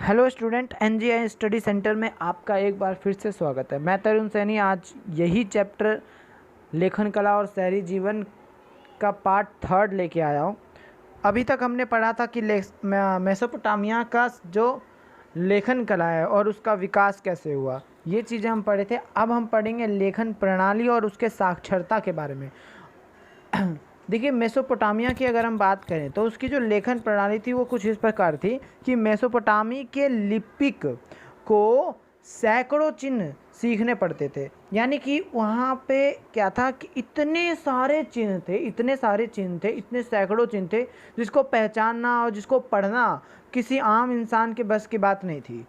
Hello student, एनजीआई study centre में आपका एक बार फिर से स्वागत है। मैं तरुण सैनी आज यही चैप्टर लेखन कला और शहरी जीवन का पार्ट 3 लेके आया हूँ। अभी तक हमने पढ़ा था कि मेसोपोटामिया का जो लेखन कला है और उसका विकास कैसे हुआ, ये चीज़ें हम पढ़े थे। अब हम पढ़ेंगे लेखन प्रणाली और उसके साक्षरता के बारे में। देखिए, मेसोपोटामिया की अगर हम बात करें तो उसकी जो लेखन प्रणाली थी वो कुछ इस प्रकार थी कि मेसोपोटामी के लिपिक को सैकड़ों चिन्ह सीखने पड़ते थे। यानी कि वहाँ पे क्या था कि इतने सारे चिन्ह थे, इतने सैकड़ों चिन्ह थे जिसको पहचानना और जिसको पढ़ना किसी आम इंसान के बस की बात नहीं थी।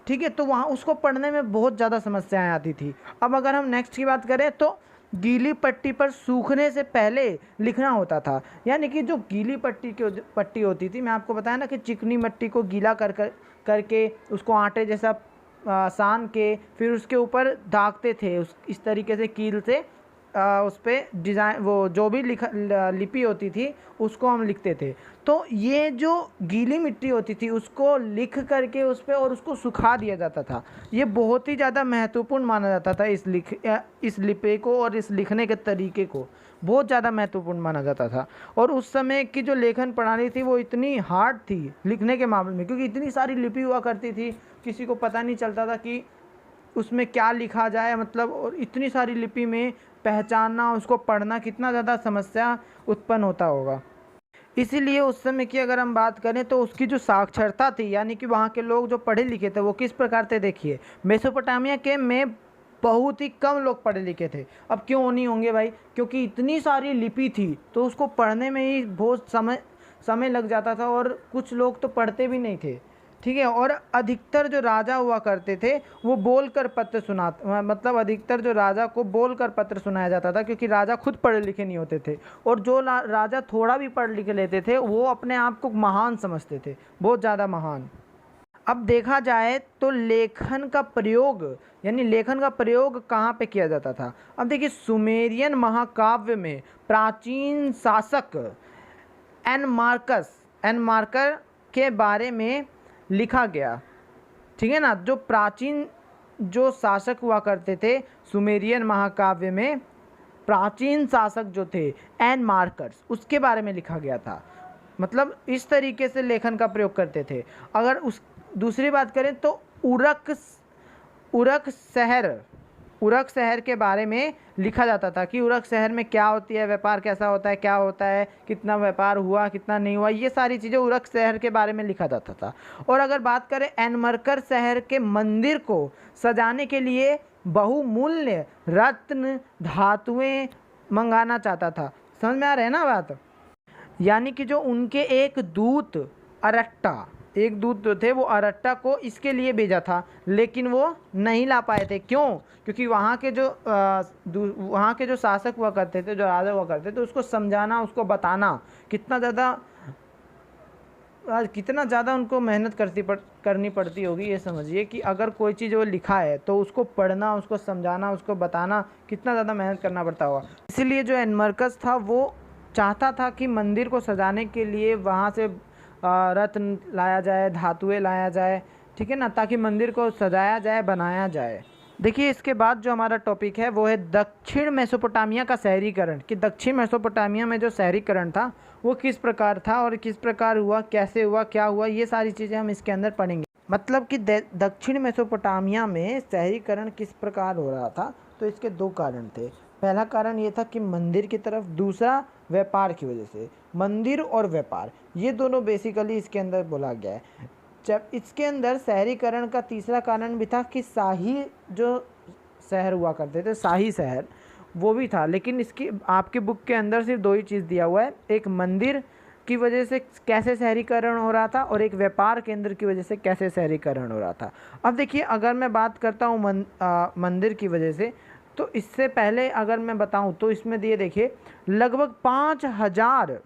ठीक है, तो वहाँ उसको पढ़ने में बहुत ज़्यादा समस्याएं आती थी। अब अगर हम नेक्स्ट की बात करें तो गीली पट्टी पर सूखने से पहले लिखना होता था। यानी कि जो गीली पट्टी होती थी, मैं आपको बताया ना कि चिकनी मिट्टी को गीला करके उसको आटे जैसा सान के फिर उसके ऊपर दागते थे इस तरीके से कील से उस पर डिज़ाइन, वो जो भी लिपि होती थी उसको हम लिखते थे। तो ये जो गीली मिट्टी होती थी उसको लिख करके उस पर और उसको सुखा दिया जाता था। ये बहुत ही ज़्यादा महत्वपूर्ण माना जाता था। इस लिपि को और इस लिखने के तरीके को बहुत ज़्यादा महत्वपूर्ण माना जाता था। और उस समय की जो लेखन प्रणाली थी वो इतनी हार्ड थी लिखने के मामले में, क्योंकि इतनी सारी लिपि हुआ करती थी, किसी को पता नहीं चलता था कि उसमें क्या लिखा जाए। मतलब और इतनी सारी लिपि में पहचानना, उसको पढ़ना कितना ज़्यादा समस्या उत्पन्न होता होगा। इसीलिए उस समय की अगर हम बात करें तो उसकी जो साक्षरता थी, यानी कि वहाँ के लोग जो पढ़े लिखे थे वो किस प्रकार थे। देखिए, मेसोपोटामिया के में बहुत ही कम लोग पढ़े लिखे थे। अब क्यों नहीं होंगे भाई? क्योंकि इतनी सारी लिपि थी तो उसको पढ़ने में ही बहुत समय लग जाता था और कुछ लोग तो पढ़ते भी नहीं थे। ठीक है, और अधिकतर जो राजा हुआ करते थे वो बोलकर पत्र मतलब अधिकतर जो राजा को बोलकर पत्र सुनाया जाता था, क्योंकि राजा खुद पढ़े लिखे नहीं होते थे। और जो राजा थोड़ा भी पढ़ लिख लेते थे वो अपने आप को महान समझते थे, बहुत ज़्यादा महान। अब देखा जाए तो लेखन का प्रयोग कहाँ पे किया जाता था। अब देखिए, सुमेरियन महाकाव्य में प्राचीन शासक एनमार्कर के बारे में लिखा गया। ठीक है ना, जो प्राचीन जो शासक हुआ करते थे सुमेरियन महाकाव्य में, प्राचीन शासक जो थे एनमार्कर्स, उसके बारे में लिखा गया था। मतलब इस तरीके से लेखन का प्रयोग करते थे। अगर उस दूसरी बात करें तो उरक शहर के बारे में लिखा जाता था कि उरक शहर में क्या होती है, व्यापार कैसा होता है, क्या होता है, कितना व्यापार हुआ, कितना नहीं हुआ, ये सारी चीज़ें उरक शहर के बारे में लिखा जाता था। और अगर बात करें, एनमर्कर शहर के मंदिर को सजाने के लिए बहुमूल्य रत्न धातुएं मंगाना चाहता था। समझ में आ रहा है ना बात? यानी कि जो उनके एक दूत जो थे वो अरट्टा को इसके लिए भेजा था, लेकिन वो नहीं ला पाए थे। क्यों? क्योंकि वहाँ के जो शासक हुआ करते थे, जो राजा हुआ करते थे, उसको समझाना, उसको बताना कितना ज़्यादा उनको मेहनत करनी पड़ती होगी। ये समझिए कि अगर कोई चीज़ वो लिखा है तो उसको पढ़ना, उसको समझाना, उसको बताना कितना ज़्यादा मेहनत करना पड़ता होगा। इसीलिए जो एनमर्कस था वो चाहता था कि मंदिर को सजाने के लिए वहाँ से रत्न लाया जाए, धातुएं लाया जाए। ठीक है ना, ताकि मंदिर को सजाया जाए, बनाया जाए। देखिए, इसके बाद जो हमारा टॉपिक है वो है दक्षिण मेसोपोटामिया का शहरीकरण। कि दक्षिण मेसोपोटामिया में जो शहरीकरण था वो किस प्रकार था और किस प्रकार हुआ, कैसे हुआ, क्या हुआ, ये सारी चीज़ें हम इसके अंदर पढ़ेंगे। मतलब कि दक्षिण मेसोपोटामिया में शहरीकरण किस प्रकार हो रहा था, तो इसके दो कारण थे। पहला कारण ये था कि मंदिर की तरफ, दूसरा व्यापार की वजह से। मंदिर और व्यापार, ये दोनों बेसिकली इसके अंदर बोला गया है। जब इसके अंदर शहरीकरण का तीसरा कारण भी था कि शाही जो शहर हुआ करते थे, शाही शहर, वो भी था। लेकिन इसकी आपके बुक के अंदर सिर्फ दो ही चीज़ दिया हुआ है, एक मंदिर की वजह से कैसे शहरीकरण हो रहा था और एक व्यापार केंद्र की वजह से कैसे शहरीकरण हो रहा था। अब देखिए, अगर मैं बात करता हूँ मंदिर की वजह से, तो इससे पहले अगर मैं बताऊं तो इसमें दिए देखिए, लगभग 5000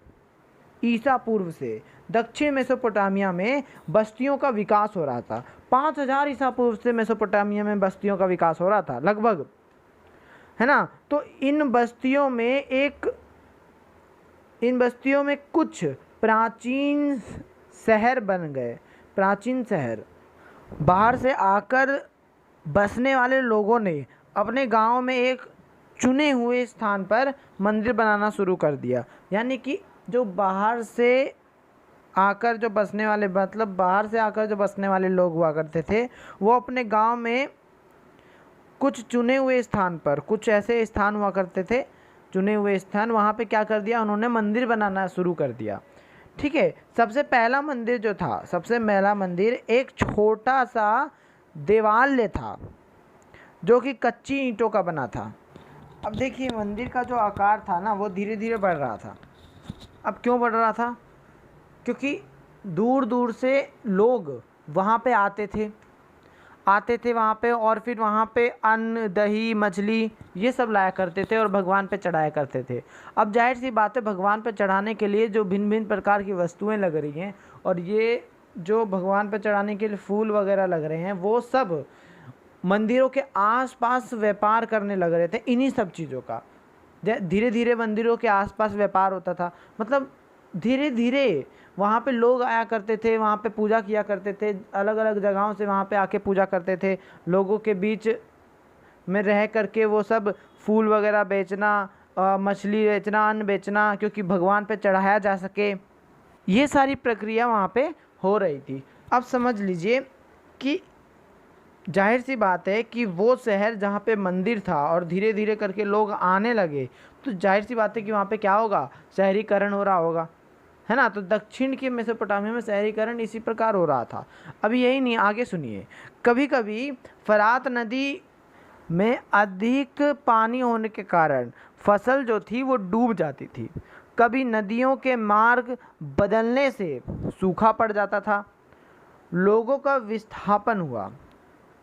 ईसा पूर्व से दक्षिण मेसोपोटामिया में बस्तियों का विकास हो रहा था। 5000 ईसा पूर्व से मेसोपोटामिया में बस्तियों का विकास हो रहा था लगभग, है ना। तो इन बस्तियों में कुछ प्राचीन शहर बन गए। प्राचीन शहर बाहर से आकर बसने वाले लोगों ने अपने गांव में एक चुने हुए स्थान पर मंदिर बनाना शुरू कर दिया। यानी कि जो बाहर से आकर जो बसने वाले मतलब बाहर से आकर जो बसने वाले लोग हुआ करते थे, वो अपने गांव में कुछ चुने हुए स्थान पर, कुछ ऐसे स्थान हुआ करते थे चुने हुए स्थान, वहाँ पे क्या कर दिया उन्होंने, मंदिर बनाना शुरू कर दिया। ठीक है। सबसे पहला मंदिर जो था, सबसे पहला मंदिर एक छोटा सा देवालय था जो कि कच्ची ईंटों का बना था। अब देखिए मंदिर का जो आकार था ना, वो धीरे धीरे बढ़ रहा था। अब क्यों बढ़ रहा था? क्योंकि दूर दूर से लोग वहाँ पे आते थे वहाँ पे, और फिर वहाँ पे अन्न, दही, मछली ये सब लाया करते थे और भगवान पे चढ़ाया करते थे। अब जाहिर सी बात है, भगवान पे चढ़ाने के लिए जो भिन्न भिन्न प्रकार की वस्तुएं लग रही हैं, और ये जो भगवान पे चढ़ाने के लिए फूल वगैरह लग रहे हैं, वो सब मंदिरों के आसपास व्यापार करने लग रहे थे इन्हीं सब चीज़ों का। धीरे धीरे मंदिरों के आसपास व्यापार होता था, मतलब धीरे धीरे वहाँ पे लोग आया करते थे, वहाँ पे पूजा किया करते थे, अलग अलग जगहों से वहाँ पे आके पूजा करते थे। लोगों के बीच में रह करके वो सब फूल वगैरह बेचना, मछली बेचना, अन्न बेचना, क्योंकि भगवान पे चढ़ाया जा सके, ये सारी प्रक्रिया वहाँ पे हो रही थी। अब समझ लीजिए कि जाहिर सी बात है कि वो शहर जहाँ पे मंदिर था और धीरे धीरे करके लोग आने लगे, तो जाहिर सी बात है कि वहाँ पे क्या होगा, शहरीकरण हो रहा होगा, है ना। तो दक्षिण के मेसोपोटामिया में शहरीकरण इसी प्रकार हो रहा था। अभी यही नहीं, आगे सुनिए। कभी कभी फरात नदी में अधिक पानी होने के कारण फसल जो थी वो डूब जाती थी। कभी नदियों के मार्ग बदलने से सूखा पड़ जाता था। लोगों का विस्थापन हुआ,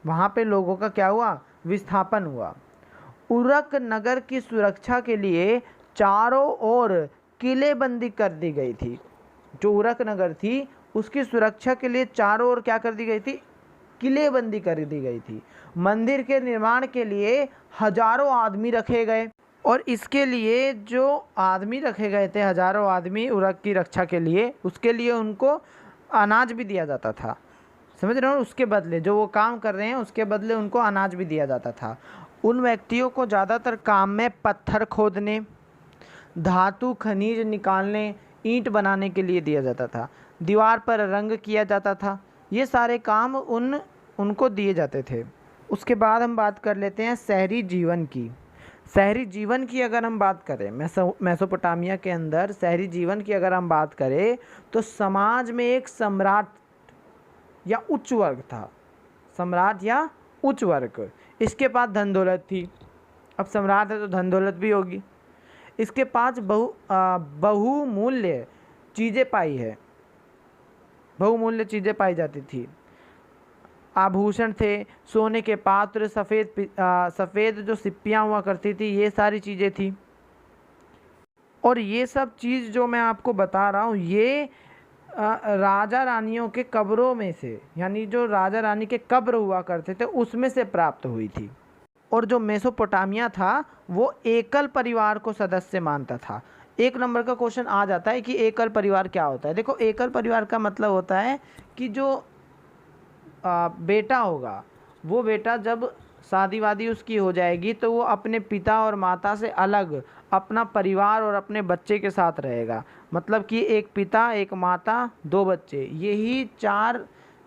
वहाँ पे लोगों का क्या हुआ, विस्थापन हुआ। उरक नगर की सुरक्षा के लिए चारों ओर किलेबंदी कर दी गई थी। जो उरक नगर थी उसकी सुरक्षा के लिए चारों ओर क्या कर दी गई थी, किलेबंदी कर दी गई थी। मंदिर के निर्माण के लिए हजारों आदमी रखे गए, और इसके लिए जो आदमी रखे गए थे, हजारों आदमी उरक की रक्षा के लिए, उसके लिए उनको अनाज भी दिया जाता था। समझ रहे हो, उसके बदले जो वो काम कर रहे हैं उसके बदले उनको अनाज भी दिया जाता था। उन व्यक्तियों को ज़्यादातर काम में पत्थर खोदने, धातु खनिज निकालने, ईंट बनाने के लिए दिया जाता था। दीवार पर रंग किया जाता था। ये सारे काम उनको दिए जाते थे। उसके बाद हम बात कर लेते हैं शहरी जीवन की। शहरी जीवन की अगर हम बात करें, मेसोपोटामिया के अंदर शहरी जीवन की अगर हम बात करें, तो समाज में एक सम्राट या उच्च वर्ग था। सम्राट या उच्च वर्ग, इसके पास धन दौलत थी। अब सम्राट है तो धन दौलत भी होगी। इसके पास बहुमूल्य चीज़ें पाई जाती थी। आभूषण थे, सोने के पात्र, सफ़ेद जो सिप्पियाँ हुआ करती थी, ये सारी चीज़ें थी। और ये सब चीज़ जो मैं आपको बता रहा हूँ, ये राजा रानियों के कब्रों में से, यानी जो राजा रानी के कब्र हुआ करते थे उसमें से प्राप्त हुई थी। और जो मेसोपोटामिया था वो एकल परिवार को सदस्य मानता था। एक नंबर का क्वेश्चन आ जाता है कि एकल परिवार क्या होता है। देखो, एकल परिवार का मतलब होता है कि जो बेटा होगा, वो बेटा जब शादी वादी उसकी हो जाएगी तो वो अपने पिता और माता से अलग अपना परिवार और अपने बच्चे के साथ रहेगा। मतलब कि एक पिता, एक माता, दो बच्चे, यही चार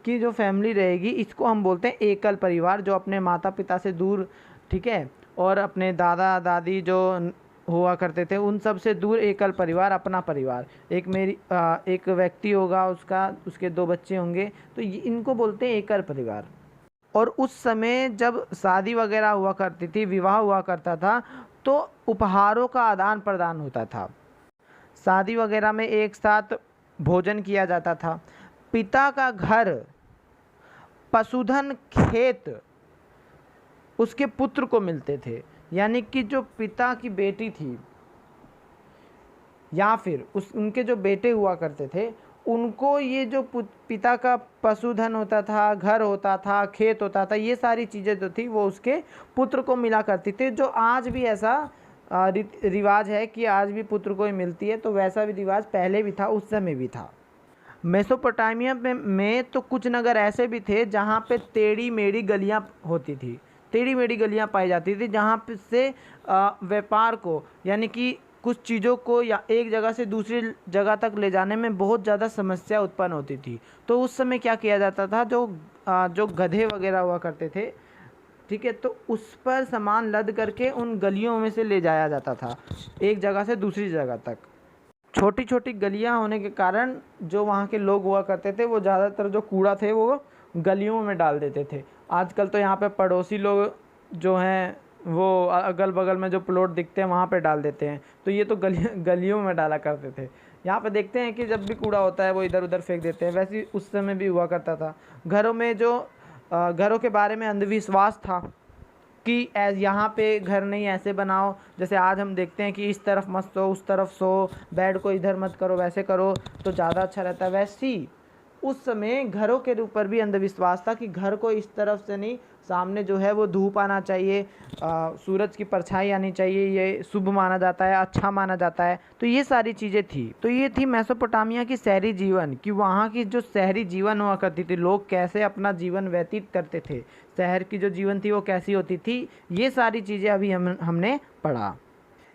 की जो फैमिली रहेगी, इसको हम बोलते हैं एकल परिवार, जो अपने माता पिता से दूर, ठीक है, और अपने दादा दादी जो हुआ करते थे उन सब से दूर एकल परिवार, अपना परिवार। एक व्यक्ति होगा, उसके दो बच्चे होंगे, तो इनको बोलते हैं एकल परिवार। और उस समय जब शादी वगैरह हुआ करती थी, विवाह हुआ करता था, तो उपहारों का आदान प्रदान होता था। शादी वगैरह में एक साथ भोजन किया जाता था। पिता का घर, पशुधन, खेत उसके पुत्र को मिलते थे। यानी कि जो पिता की बेटी थी या फिर उनके जो बेटे हुआ करते थे, उनको ये जो पिता का पशुधन होता था, घर होता था, खेत होता था, ये सारी चीज़ें जो थी वो उसके पुत्र को मिला करती थी। जो आज भी ऐसा रिवाज है कि आज भी पुत्र को ही मिलती है, तो वैसा भी रिवाज पहले भी था, उस समय भी था। मेसोपोटामिया में तो कुछ नगर ऐसे भी थे जहाँ पे टेढ़ी मेढ़ी गलियाँ होती थी, टेढ़ी मेढ़ी गलियाँ पाई जाती थी, जहाँ पे से व्यापार को यानी कि कुछ चीज़ों को या एक जगह से दूसरी जगह तक ले जाने में बहुत ज़्यादा समस्या उत्पन्न होती थी। तो उस समय क्या किया जाता था, जो गधे वगैरह हुआ करते थे, ठीक है, तो उस पर सामान लद करके उन गलियों में से ले जाया जाता था एक जगह से दूसरी जगह तक। छोटी छोटी गलियां होने के कारण जो वहाँ के लोग हुआ करते थे वो ज़्यादातर जो कूड़ा थे वो गलियों में डाल देते थे। आजकल तो यहाँ पे पड़ोसी लोग जो हैं वो अगल बगल में जो प्लॉट दिखते हैं वहाँ पे डाल देते हैं, तो ये तो गलियों में डाला करते थे। यहाँ पे देखते हैं कि जब भी कूड़ा होता है वो इधर उधर फेंक देते हैं, वैसे ही उस समय भी हुआ करता था। घरों में जो घरों के बारे में अंधविश्वास था कि यहाँ पे घर नहीं ऐसे बनाओ, जैसे आज हम देखते हैं कि इस तरफ मत सो, उस तरफ सो, बेड को इधर मत करो, वैसे करो तो ज़्यादा अच्छा रहता है। वैसे ही उस समय घरों के ऊपर भी अंधविश्वास था कि घर को इस तरफ से नहीं, सामने जो है वो धूप आना चाहिए, सूरज की परछाई आनी चाहिए, ये शुभ माना जाता है, अच्छा माना जाता है। तो ये सारी चीज़ें थी। तो ये थी मेसोपोटामिया की शहरी जीवन, कि वहाँ की जो शहरी जीवन हुआ करती थी, लोग कैसे अपना जीवन व्यतीत करते थे, शहर की जो जीवन थी वो कैसी होती थी, ये सारी चीज़ें अभी हमने पढ़ा।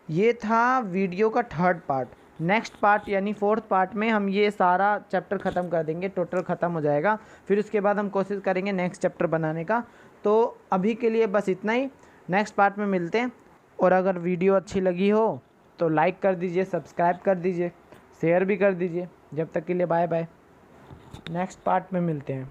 ये था वीडियो का थर्ड पार्ट। नेक्स्ट पार्ट यानी फोर्थ पार्ट में हम ये सारा चैप्टर ख़त्म कर देंगे, टोटल ख़त्म हो जाएगा। फिर उसके बाद हम कोशिश करेंगे नेक्स्ट चैप्टर बनाने का। तो अभी के लिए बस इतना ही, नेक्स्ट पार्ट में मिलते हैं। और अगर वीडियो अच्छी लगी हो तो लाइक कर दीजिए, सब्सक्राइब कर दीजिए, शेयर भी कर दीजिए। जब तक के लिए बाय बाय, नेक्स्ट पार्ट में मिलते हैं।